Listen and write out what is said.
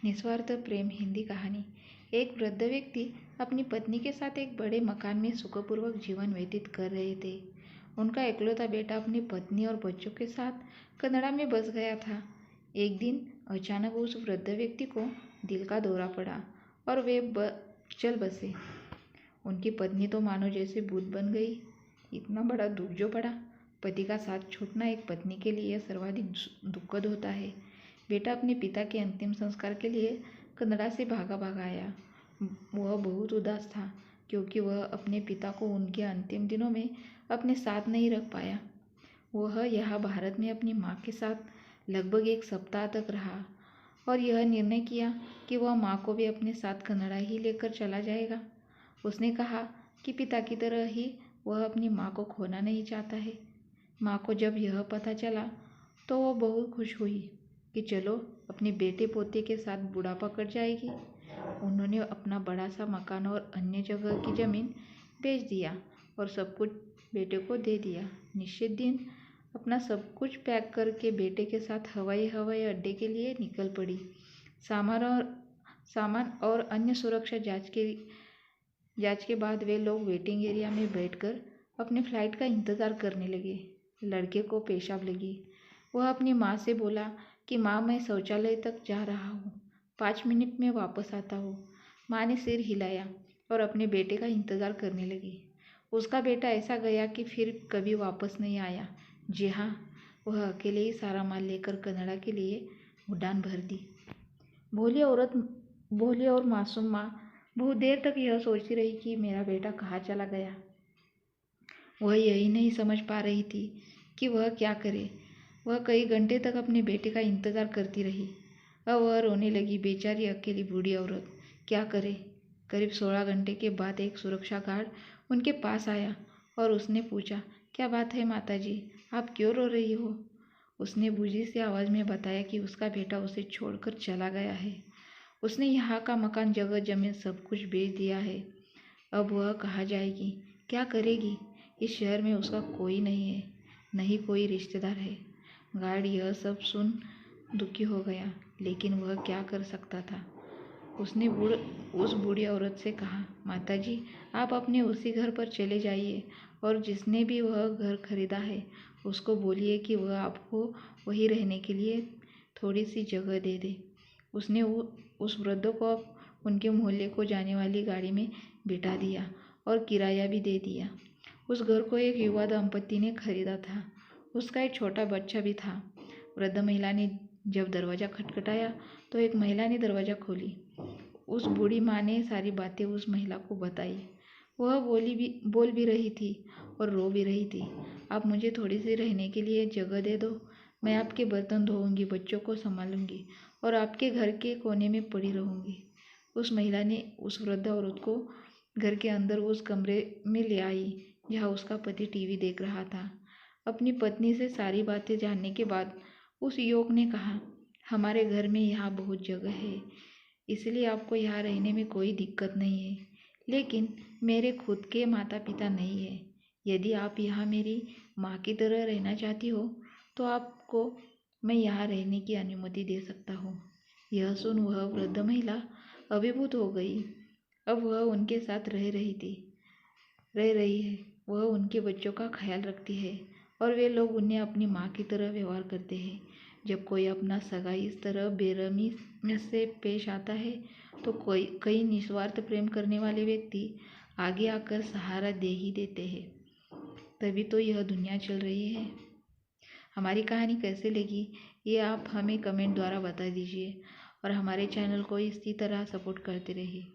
निस्वार्थ प्रेम हिंदी कहानी। एक वृद्ध व्यक्ति अपनी पत्नी के साथ एक बड़े मकान में सुखपूर्वक जीवन व्यतीत कर रहे थे। उनका इकलौता बेटा अपनी पत्नी और बच्चों के साथ कनाडा में बस गया था। एक दिन अचानक उस वृद्ध व्यक्ति को दिल का दौरा पड़ा और वे चल बसे। उनकी पत्नी तो मानो जैसे भूत बन गई। इतना बड़ा दुख जो पड़ा। पति का साथ छूटना एक पत्नी के लिए सर्वाधिक दुखद होता है। बेटा अपने पिता के अंतिम संस्कार के लिए कनाडा से भागा आया। वह बहुत उदास था क्योंकि वह अपने पिता को उनके अंतिम दिनों में अपने साथ नहीं रख पाया। वह यहाँ भारत में अपनी माँ के साथ लगभग एक सप्ताह तक रहा और यह निर्णय किया कि वह माँ को भी अपने साथ कनाडा ही लेकर चला जाएगा। उसने कहा कि पिता की तरह ही वह अपनी माँ को खोना नहीं चाहता है। माँ को जब यह पता चला तो वह बहुत खुश हुई कि चलो अपने बेटे पोते के साथ बुढ़ापा कट जाएगी। उन्होंने अपना बड़ा सा मकान और अन्य जगह की ज़मीन बेच दिया और सब कुछ बेटे को दे दिया। निश्चित दिन अपना सब कुछ पैक करके बेटे के साथ हवाई अड्डे के लिए निकल पड़ी। सामान और अन्य सुरक्षा जांच के बाद वे लोग वेटिंग एरिया में बैठकर अपने फ्लाइट का इंतज़ार करने लगे। लड़के को पेशाब लगी। वह अपनी माँ से बोला कि माँ, मैं शौचालय तक जा रहा हूँ, 5 मिनट में वापस आता हूँ। माँ ने सिर हिलाया और अपने बेटे का इंतज़ार करने लगी। उसका बेटा ऐसा गया कि फिर कभी वापस नहीं आया। जी हाँ, वह अकेले ही सारा माल लेकर कनाडा के लिए उड़ान भर दी। भोली और मासूम माँ बहुत देर तक यह सोचती रही कि मेरा बेटा कहाँ चला गया। वह यही नहीं समझ पा रही थी कि वह क्या करे। वह कई घंटे तक अपने बेटे का इंतज़ार करती रही। अब वह रोने लगी। बेचारी अकेली बूढ़ी औरत क्या करे। करीब 16 घंटे के बाद एक सुरक्षा गार्ड उनके पास आया और उसने पूछा, क्या बात है माताजी, आप क्यों रो रही हो? उसने बूझी सी आवाज़ में बताया कि उसका बेटा उसे छोड़कर चला गया है। उसने यहाँ का मकान, जगह जमीन सब कुछ बेच दिया है। अब वह कहाँ जाएगी, क्या करेगी? इस शहर में उसका कोई नहीं है, नहीं कोई रिश्तेदार है। गार्ड यह सब सुन दुखी हो गया, लेकिन वह क्या कर सकता था। उसने उस बूढ़ी औरत से कहा, माताजी, आप अपने उसी घर पर चले जाइए और जिसने भी वह घर खरीदा है उसको बोलिए कि वह आपको वहीं रहने के लिए थोड़ी सी जगह दे दे। उसने उस वृद्ध को उनके मोहल्ले को जाने वाली गाड़ी में बिठा दिया और किराया भी दे दिया। उस घर को एक युवा दंपति ने खरीदा था। उसका एक छोटा बच्चा भी था। वृद्ध महिला ने जब दरवाज़ा खटखटाया तो एक महिला ने दरवाज़ा खोली। उस बूढ़ी माँ ने सारी बातें उस महिला को बताई। वह बोल भी रही थी और रो भी रही थी। आप मुझे थोड़ी सी रहने के लिए जगह दे दो। मैं आपके बर्तन धोऊंगी, बच्चों को संभालूंगी और आपके घर के कोने में पड़ी रहूंगी। उस महिला ने उस वृद्ध औरत को घर के अंदर उस कमरे में ले आई जहाँ उसका पति टीवी देख रहा था। अपनी पत्नी से सारी बातें जानने के बाद उस युवक ने कहा, हमारे घर में यहाँ बहुत जगह है, इसलिए आपको यहाँ रहने में कोई दिक्कत नहीं है, लेकिन मेरे खुद के माता पिता नहीं है। यदि आप यहाँ मेरी माँ की तरह रहना चाहती हो तो आपको मैं यहाँ रहने की अनुमति दे सकता हूँ। यह सुन वह वृद्ध महिला अभिभूत हो गई। अब वह उनके साथ रह रही है। वह उनके बच्चों का ख्याल रखती है और वे लोग उन्हें अपनी माँ की तरह व्यवहार करते हैं। जब कोई अपना सगा इस तरह बेरहमी से पेश आता है तो कई निस्वार्थ प्रेम करने वाले व्यक्ति आगे आकर सहारा दे ही देते हैं। तभी तो यह दुनिया चल रही है। हमारी कहानी कैसे लगी ये आप हमें कमेंट द्वारा बता दीजिए और हमारे चैनल को इसी तरह सपोर्ट करते रहिए।